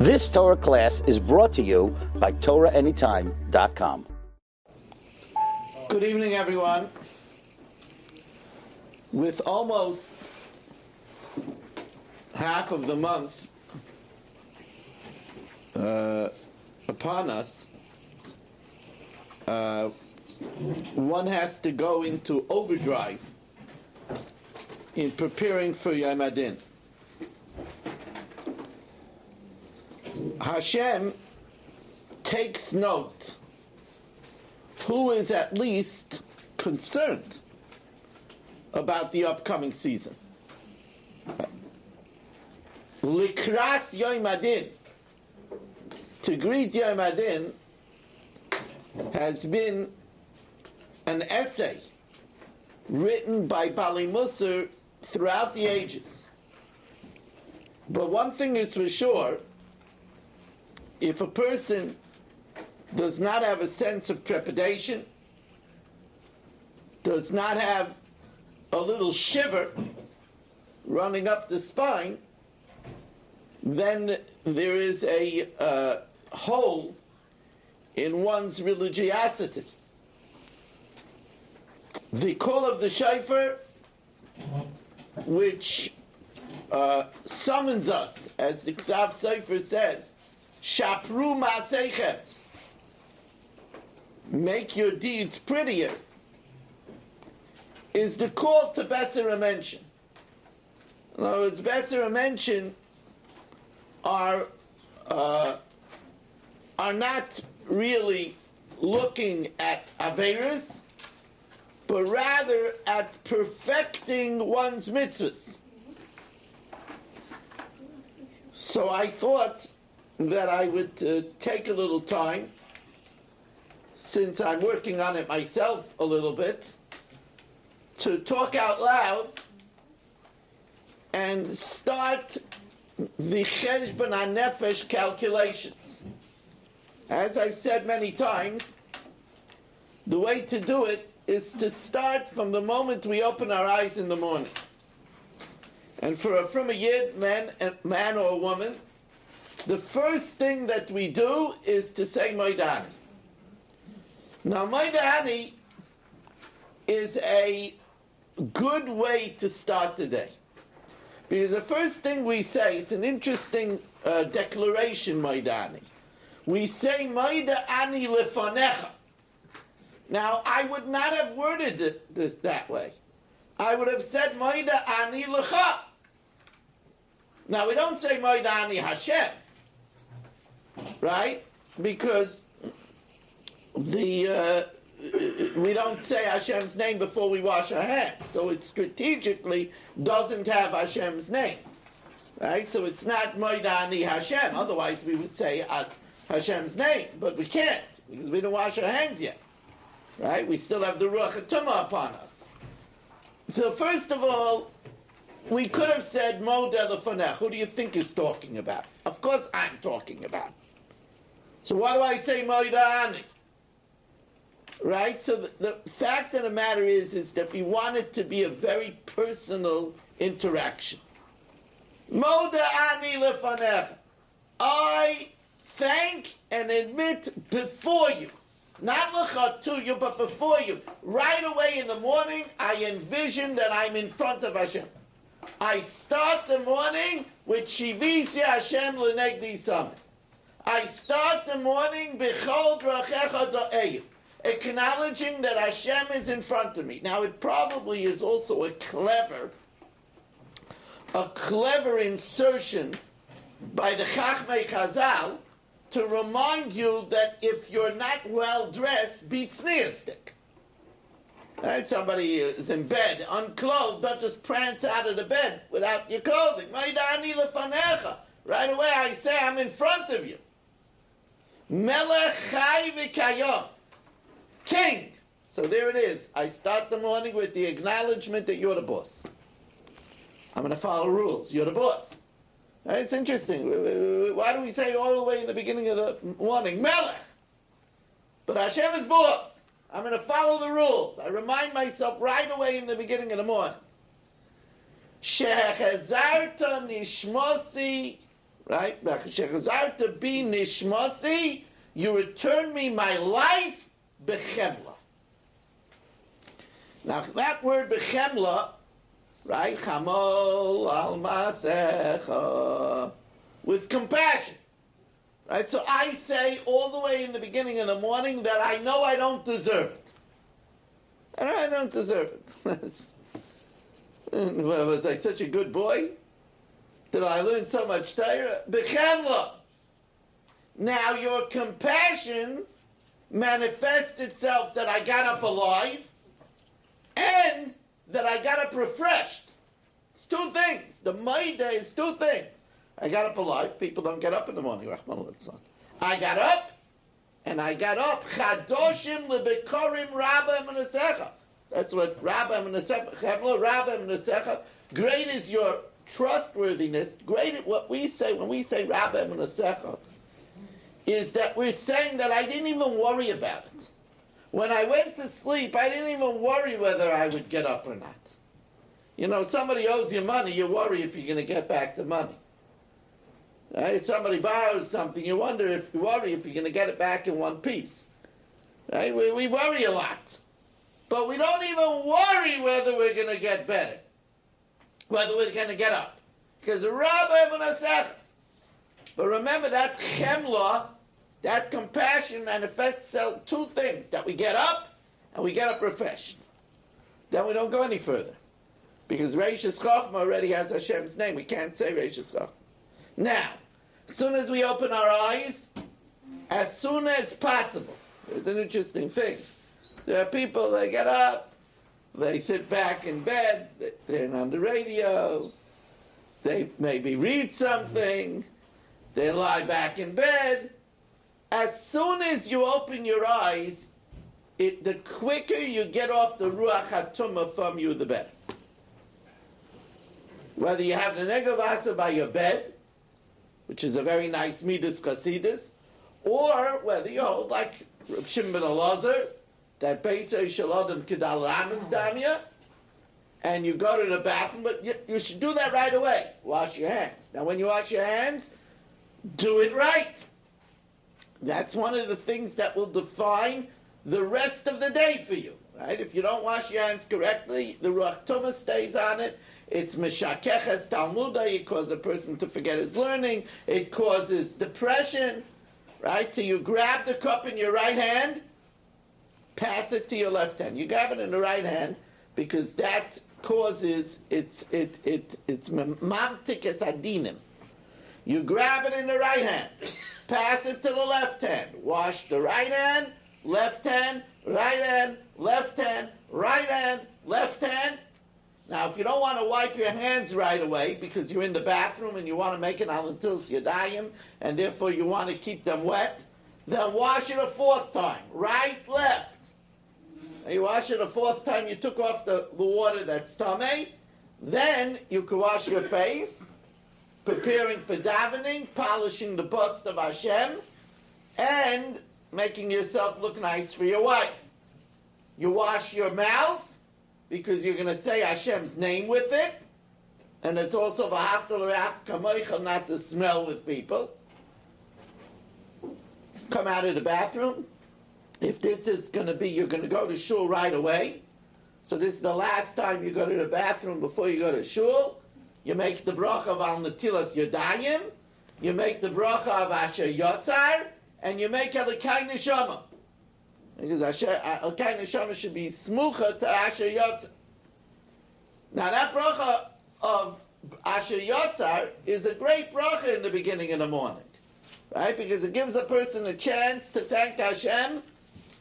This Torah class is brought to you by TorahAnytime.com. Good evening, everyone. With almost half of the month upon us, one has to go into overdrive in preparing for Yom Adin. Hashem takes note who is at least concerned about the upcoming season. Likras Yom Adin, to greet Yom Adin, has been an essay written by Bali Musar throughout the ages. But one thing is for sure, if a person does not have a sense of trepidation, does not have a little shiver running up the spine, then there is a hole in one's religiosity. The call of the shofar, which summons us, as the Ksav Sefer says, Shapru Ma'aseichem, make your deeds prettier, is the call to Beser Mention. In other words, Beser Mention are not really looking at Averis, but rather at perfecting one's mitzvahs. So I thought that I would take a little time, since I'm working on it myself a little bit, to talk out loud and start the Cheshbon Hanefesh calculations. As I've said many times, the way to do it is to start from the moment we open our eyes in the morning. And from a Yid, man or woman, the first thing that we do is to say Moedani. Now, Moedani is a good way to start the day. Because the first thing we say, it's an interesting declaration, Moedani. We say Moedani lefanecha. Now, I would not have worded this that way. I would have said Moedani lecha. Now, we don't say Moedani Hashem, right? Because we don't say Hashem's name before we wash our hands. So it strategically doesn't have Hashem's name, right? So it's not Moedani Hashem. Otherwise, we would say Hashem's name, but we can't because we don't wash our hands yet, right? We still have the Ruach HaTumah upon us. So first of all, we could have said Modeh Lefanech. Who do you think is talking about? Of course, I'm talking about. So why do I say Moedani? Right? So the fact of the matter is that we want it to be a very personal interaction. Modeh lefanech. I thank and admit before you. Not lecha to you, but before you. Right away in the morning, I envision that I'm in front of Hashem. I start the morning with Shivisi Hashem L'negdi Sameh. I start the morning B'chol Drachecha Do'eyu, acknowledging that Hashem is in front of me. Now, it probably is also a clever insertion by the Chachmei Chazal to remind you that if you're not well dressed, be tzniustik. Right? Somebody is in bed, unclothed, don't just prance out of the bed without your clothing. Moedani lefanecha. Right away I say, I'm in front of you. Melech chai v'kayom. King. So there it is. I start the morning with the acknowledgement that you're the boss. I'm going to follow rules. You're the boss. Right? It's interesting. Why do we say all the way in the beginning of the morning, Melech? But Hashem is boss. I'm going to follow the rules. I remind myself right away in the beginning of the morning. Shehechazarta nishmosi right? B'chazarta bi nishmasi, you return me my life, b'chemla. Now that word b'chemla, right? Chamol al masecha, with compassion. Right? So I say all the way in the beginning of the morning that I know I don't deserve it. I know I don't deserve it. Was I such a good boy? Did I learn so much Torah? B'chemla. Now your compassion manifests itself that I got up alive and that I got up refreshed. It's two things. The Maida is two things. I got up alive. People don't get up in the morning. I got up, and I got up. Chadoshim lebikorim rabba minasecha. That's what rabba minasecha. Great is your trustworthiness. Great, what we say when we say rabba minasecha is that we're saying that I didn't even worry about it. When I went to sleep, I didn't even worry whether I would get up or not. You know, somebody owes you money, you worry if you're going to get back the money. Right? If somebody borrows something, you worry if you're going to get it back in one piece. Right? We worry a lot. But we don't even worry whether we're going to get better. Whether we're going to get up. Because Rabbi Munasech. But remember that chemla, that compassion manifests two things. That we get up, and we get up refreshed. Then we don't go any further. Because Reishis Chochma already has Hashem's name. We can't say Reishis Chochma. Now, as soon as we open our eyes, as soon as possible, there's an interesting thing. There are people, they get up, they sit back in bed, they turn on the radio, they maybe read something, they lie back in bed. As soon as you open your eyes, the quicker you get off the Ruach HaTumah from you, the better. Whether you have the Negavasa by your bed, which is a very nice Midas Chasidus, or whether you hold like Reb Shimon ben Elazar, that Beisay Shalodem Kedal Ramas Damya, and you go to the bathroom, but you should do that right away. Wash your hands. Now when you wash your hands, do it right. That's one of the things that will define the rest of the day for you. Right? If you don't wash your hands correctly, the Ruach Tumah stays on it. It's Meshakeches Talmudah. It causes a person to forget his learning. It causes depression. Right? So you grab the cup in your right hand, pass it to your left hand. You grab it in the right hand because that causes it's mamtikes adinim. You grab it in the right hand, pass it to the left hand. Wash the right hand, left hand, right hand, left hand, right hand, left hand. Now, if you don't want to wipe your hands right away because you're in the bathroom and you want to make an alantil yadayim and therefore you want to keep them wet, then wash it a fourth time. Right, left. Now you wash it a fourth time, you took off the water that's tamei. Then you can wash your face, preparing for davening, polishing the bust of Hashem, and making yourself look nice for your wife. You wash your mouth, because you're going to say Hashem's name with it, and it's also v'ahavta l'reach kamoicha, not to smell with people. Come out of the bathroom. If this is going to be, you're going to go to shul right away, so this is the last time you go to the bathroom before you go to shul, you make the bracha of al netilas yadayim, you make the bracha of Asher Yotzar, and you make Elokai Neshama. Because Elokai Neshama should be smucha to Asher Yotzar. Now that bracha of Asher Yotzar is a great bracha in the beginning of the morning. Right? Because it gives a person a chance to thank Hashem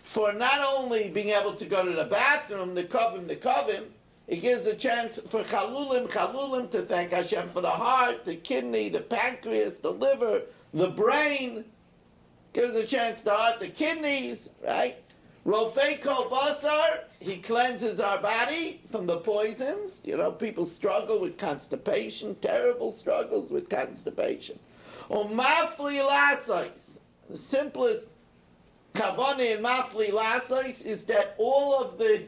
for not only being able to go to the bathroom, the kavim, it gives a chance for chalulim to thank Hashem for the heart, the kidney, the pancreas, the liver, the brain. Gives a chance to heart, the kidneys, right? Rofei kol basar, he cleanses our body from the poisons. You know, people struggle with constipation, terrible struggles with constipation. Mafli lasais, the simplest kavanah in mafli lasais is that all of the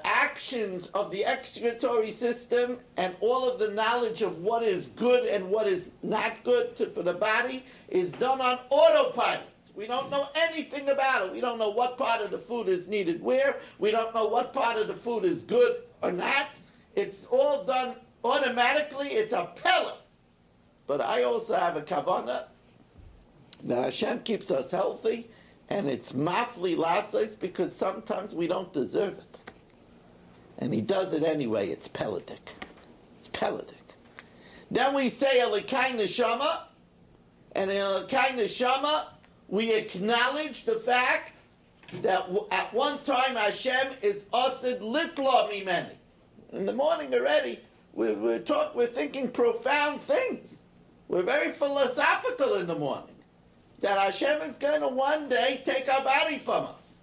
actions of the excretory system and all of the knowledge of what is good and what is not good for the body is done on autopilot. We don't know anything about it. We don't know what part of the food is needed where. We don't know what part of the food is good or not. It's all done automatically. It's a pella. But I also have a kavanah that Hashem keeps us healthy, and it's mafli lasais because sometimes we don't deserve it. And he does it anyway. It's peladik. It's peladik. Then we say Elikai Neshama, and in Elikai Neshama, we acknowledge the fact that at one time Hashem is asid litla mimeni. In the morning already, we're thinking profound things. We're very philosophical in the morning. That Hashem is going to one day take our body from us.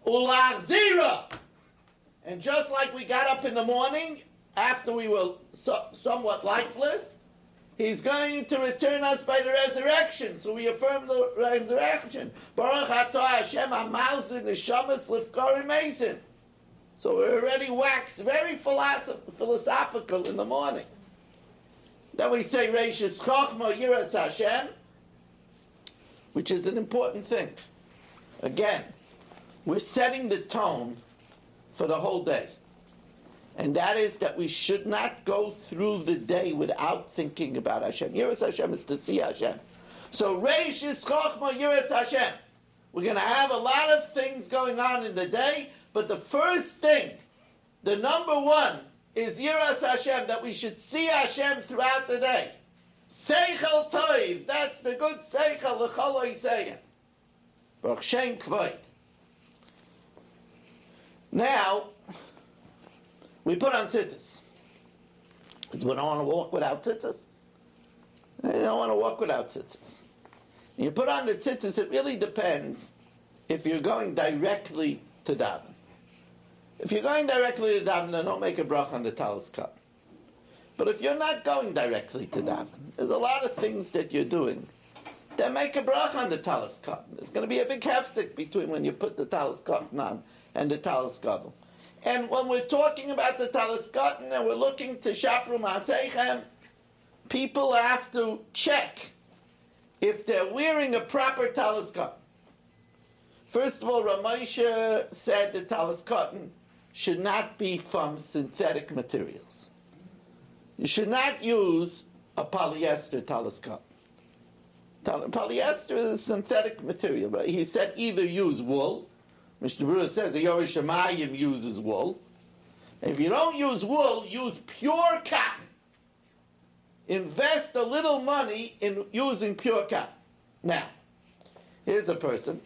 Ulachzira. And just like we got up in the morning after we were somewhat lifeless, He's going to return us by the resurrection. So we affirm the resurrection. Baruch atah Hashem ha'mauzer neshamas lifkari meizim. So we're already waxed very philosophical in the morning. Then we say Reishis Chochma Yiras Hashem, which is an important thing. Again, we're setting the tone for the whole day. And that is that we should not go through the day without thinking about Hashem. Yiras Hashem is to see Hashem. So Reishis Chochma Yiras Hashem. We're going to have a lot of things going on in the day, but the first thing, the number one, is Yiras Hashem, that we should see Hashem throughout the day. Seichel Toiv, that's the good Seichel, L'chol Yisayim. Baruch Shem Kvoid. Now, we put on tzitzis. Because we don't want to walk without tzitzis. You don't want to walk without tzitzis. You put on the tzitzis, it really depends if you're going directly to daven. If you're going directly to daven, then don't make a bracha on the talis cut. But if you're not going directly to daven, there's a lot of things that you're doing that make a bracha on the talis cut. There's going to be a big hefsek between when you put the talis cotton on and the talis gadol. And when we're talking about the talis cotton and we're looking to shapru ma'aseichem, people have to check if they're wearing a proper talis cotton. First of all, Ramosha said the talis cotton should not be from synthetic materials. You should not use a polyester talis cotton. Polyester is a synthetic material, right? He said either use wool. Mr. Brewer says the Yoresh Shamayim uses wool. If you don't use wool, use pure cotton. Invest a little money in using pure cotton. Now, here's a person.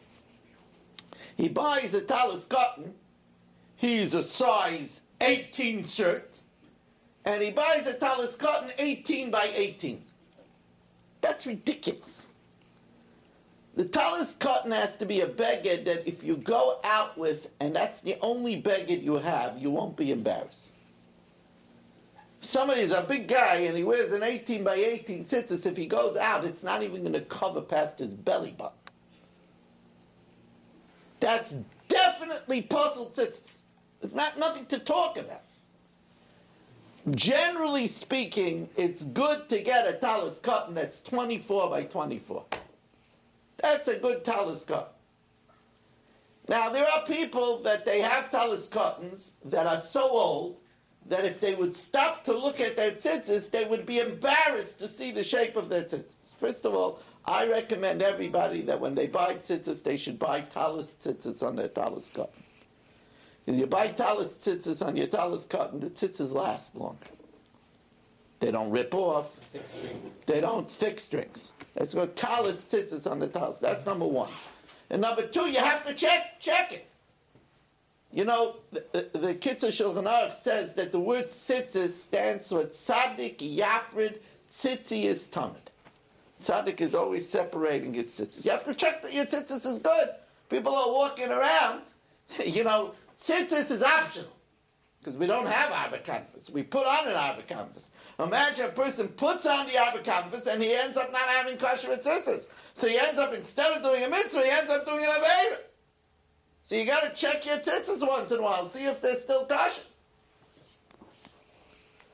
He buys a talis cotton. He's a size 18 shirt. And he buys a talis cotton 18 by 18. That's ridiculous. The talis cotton has to be a beged that if you go out with, and that's the only beged you have, you won't be embarrassed. If somebody's a big guy and he wears an 18 by 18 tzitzis, if he goes out, it's not even going to cover past his belly button. That's definitely puzzle tzitzis. There's nothing to talk about. Generally speaking, it's good to get a talis cotton that's 24 by 24. That's a good talis cotton. Now, there are people that they have talis cottons that are so old that if they would stop to look at their tzitzis, they would be embarrassed to see the shape of their tzitzis. First of all, I recommend everybody that when they buy tzitzis, they should buy talis tzitzis on their talis cotton. Because you buy talis tzitzis on your talis cotton, the tzitzis last longer. They don't rip off. They don't thick strings. That's what talis tzitzis on the talis. That's number one. And number two, you have to check it. You know, the Kitzur Shulchan Aruch says that the word tzitzis stands for tzaddik, yafrid, tzitzias tamid. Tzaddik is always separating his tzitzis. You have to check that your tzitzis is good. People are walking around, you know, tzitzis is optional. Because we don't have arbor canvas. We put on an arbor canvas. Imagine a person puts on the arbor canvas and he ends up not having kosher tzitzis. So he ends up, instead of doing a mitzvah, he ends up doing an aveira. So you got to check your tzitzis once in a while, see if they're still kosher.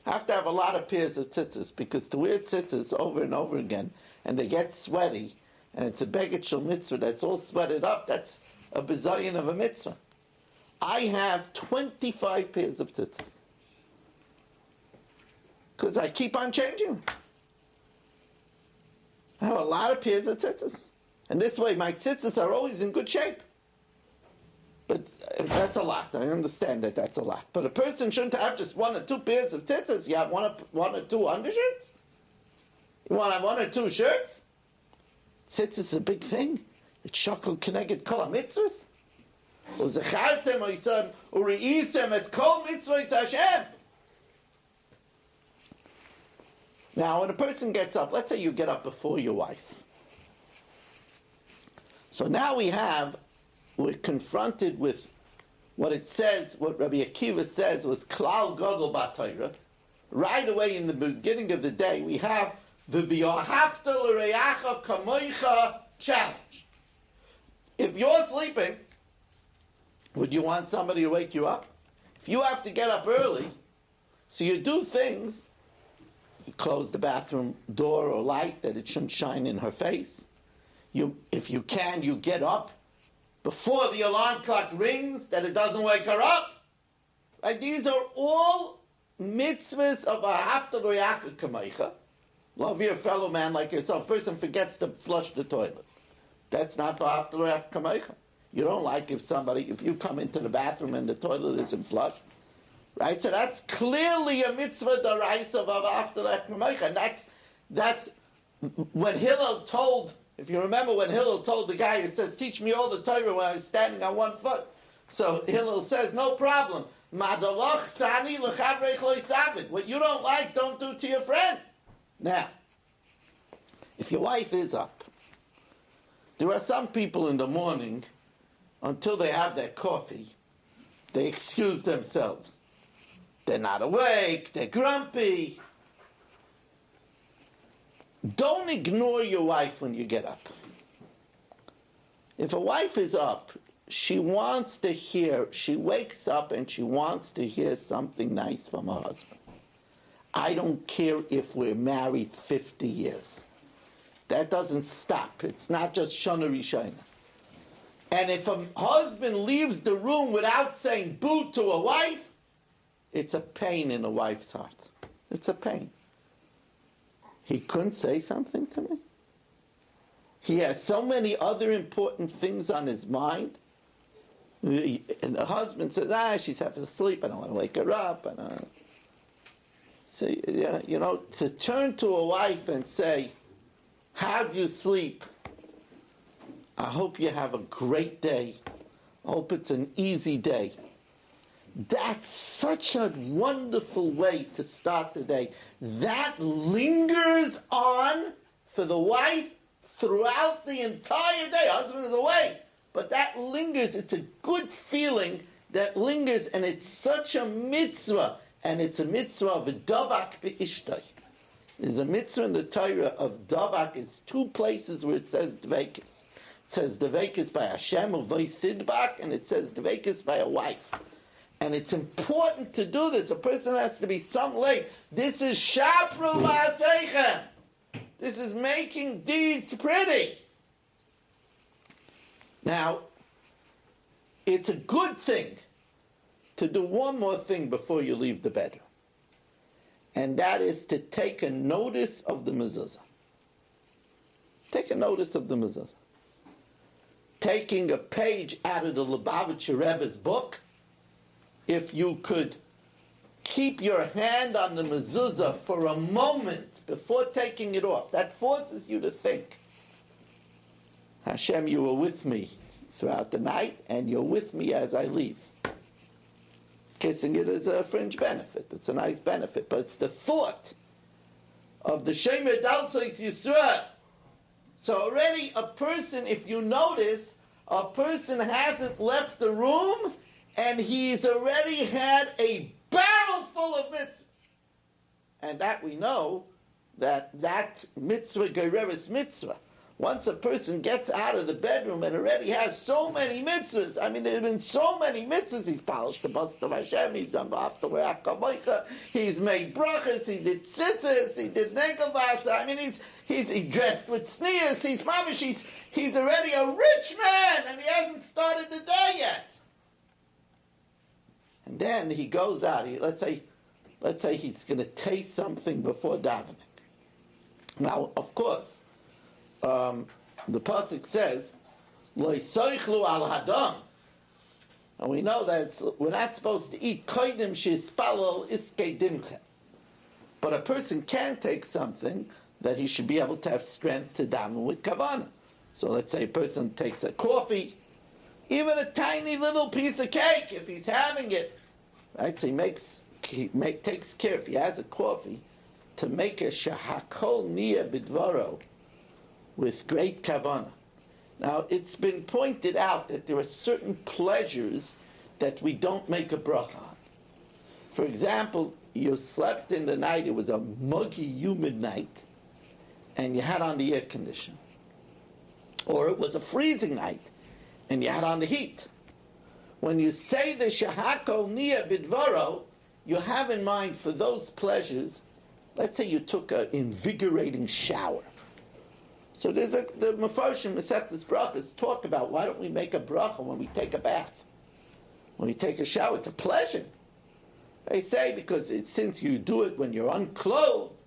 Have to have a lot of pairs of tzitzis, because to wear tzitzis over and over again, and they get sweaty, and it's a beged shel mitzvah that's all sweated up, that's a bizayin of a mitzvah. I have 25 pairs of tzitzis. Because I keep on changing them. I have a lot of pairs of tzitzis. And this way my tzitzis are always in good shape. But that's a lot. I understand that that's a lot. But a person shouldn't have just 1 or 2 pairs of tzitzis. You have one or two undershirts? You want to have 1 or 2 shirts? Tzitzis is a big thing. It's shakal keneged kol ha-mitzvahs. U'zechartem oisem u're'isem es kol mitzvahs Hashem. Now, when a person gets up, let's say you get up before your wife. So now we're confronted with what it says, what Rabbi Akiva says was klal gadol b'Torah. Right away in the beginning of the day, we have the v'yohavta l'reacha kamoicha challenge. If you're sleeping, would you want somebody to wake you up? If you have to get up early, so you do things. You close the bathroom door or light that it shouldn't shine in her face. If you can, you get up before the alarm clock rings, that it doesn't wake her up. Right? These are all mitzvahs of a hafta l'reacha kamoicha. Love your fellow man like yourself. Person forgets to flush the toilet. That's not a hafta l'reacha kamoicha. You don't like if you come into the bathroom and the toilet isn't flushed. Right? So that's clearly a mitzvah d'oraisa of hafta l'reacha kamoicha. And that's when Hillel told, if you remember when Hillel told the guy who says, teach me all the Torah when I was standing on 1 foot. So Hillel says, no problem. Madaloch sani l'chavrech lo yisavit. What you don't like, don't do to your friend. Now, if your wife is up, there are some people in the morning, until they have their coffee, they excuse themselves. They're not awake, they're grumpy. Don't ignore your wife when you get up. If a wife is up, she wakes up and she wants to hear something nice from her husband. I don't care if we're married 50 years. That doesn't stop. It's not just Shana Rishona. And if a husband leaves the room without saying boo to a wife, it's a pain in a wife's heart. It's a pain. He couldn't say something to me? He has so many other important things on his mind. And the husband says, she's half asleep, I don't want to wake her up. So, to turn to a wife and say, how do you sleep? I hope you have a great day. I hope it's an easy day. That's such a wonderful way to start the day. That lingers on for the wife throughout the entire day. Husband is away, but that lingers. It's a good feeling that lingers, and it's such a mitzvah. And it's a mitzvah of davak be'ishtay. There's a mitzvah in the Torah of davak. It's 2 places where it says dveikis. It says dveikis by Hashem of Sidbak, and it says dveikis by a wife. And it's important to do this. A person has to be some late. This is shapru ma'aseichem. This is making deeds pretty. Now, it's a good thing to do one more thing before you leave the bedroom. And that is to take a notice of the mezuzah. Take a notice of the mezuzah. Taking a page out of the Lubavitcher Rebbe's book, if you could keep your hand on the mezuzah for a moment before taking it off, that forces you to think, Hashem, you were with me throughout the night, and you're with me as I leave. Kissing it is a fringe benefit. It's a nice benefit, but it's the thought of the Shemer Dalsois Yisrael. So already a person, if you notice, a person hasn't left the room, and he's already had a barrel full of mitzvahs. And that we know, that mitzvah, gereres mitzvah, Once a person gets out of the bedroom and already has so many mitzvahs, I mean, there have been so many mitzvahs. He's polished the bust of Hashem, he's done B'after Akamoicha, he's made brachas, he did tzitzis, he did negavas. I mean, he dressed with sneers, he's mamish, he's already a rich man, and he hasn't started the day yet. And then he goes out, let's say he's going to taste something before davening. Now, of course, the pasuk says, "Lo yisoichlu al hadam," and we know that we're not supposed to eat koidim shispalol iskei dimche. But a person can take something that he should be able to have strength to daven with kavanah. So let's say a person takes a coffee, even a tiny little piece of cake, if he's having it, right? So he takes care, if he has a coffee, to make a shahakol niya bidvaro, with great kavanah. Now, it's been pointed out that there are certain pleasures that we don't make a bracha on. For example, you slept in the night, it was a muggy, humid night, and you had on the air conditioner. Or it was a freezing night, and you had on the heat. When you say the shahakol niya bidvaro, you have in mind for those pleasures, let's say you took an invigorating shower. So the Mefarshim Masechtas Brachas talk about why don't we make a bracha when we take a bath, when we take a shower. It's a pleasure. They say because since you do it when you're unclothed,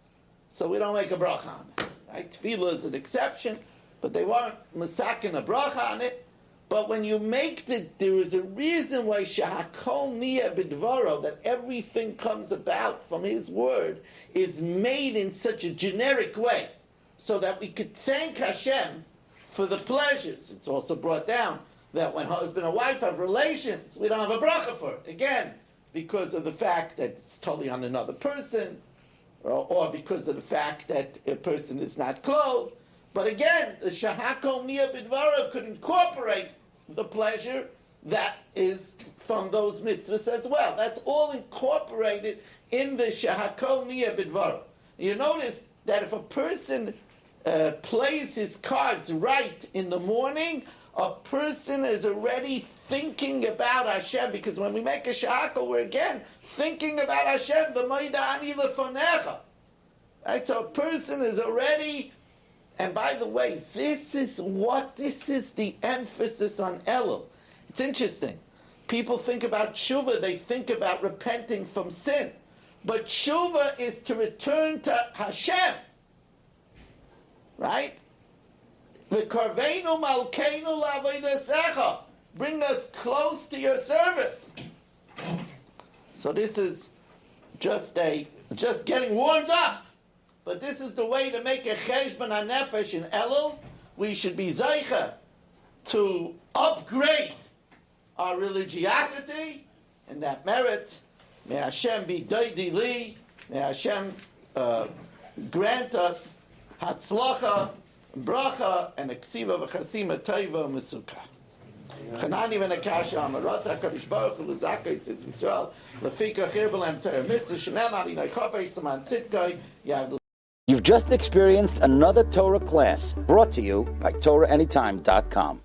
so we don't make a bracha on it. Right? Tefillah is an exception, but they weren't masakin a bracha on it. But when you make there is a reason why shahakol niya bidvaro, that everything comes about from his word, is made in such a generic way, so that we could thank Hashem for the pleasures. It's also brought down that when husband and wife have relations, we don't have a bracha for it. Again, because of the fact that it's totally on another person, or because of the fact that a person is not clothed. But again, the shahakol niya bidvaro could incorporate the pleasure that is from those mitzvahs as well. That's all incorporated in the shahakol niya bidvaro. You notice that if a person plays his cards right in the morning, a person is already thinking about Hashem, because when we make a shahakol, we're again thinking about Hashem, the Moida Ani Lefonecha. Right? So a person is already, and by the way, this is the emphasis on Elul. It's interesting. People think about tshuva, they think about repenting from sin. But tshuva is to return to Hashem. Right? V'karveinu malkeinu la'avodasecha. Bring us close to your service. So this is just getting warmed up. But this is the way to make a Cheshbon Hanefesh in Elul. We should be zeicha to upgrade our religiosity and that merit. May Hashem be doidi li. May Hashem grant us hatzlacha, bracha, and a ksiva v'chasima toiva mesuka. Chanani v'nakasha amarata HaKadosh Baruch Hu l'zaka Yisrael Yisrael l'fika chir b'lem Torah mitzvah shenem ani neichafei tzaman tzidkoi yavdu. You've just experienced another Torah class brought to you by TorahAnytime.com.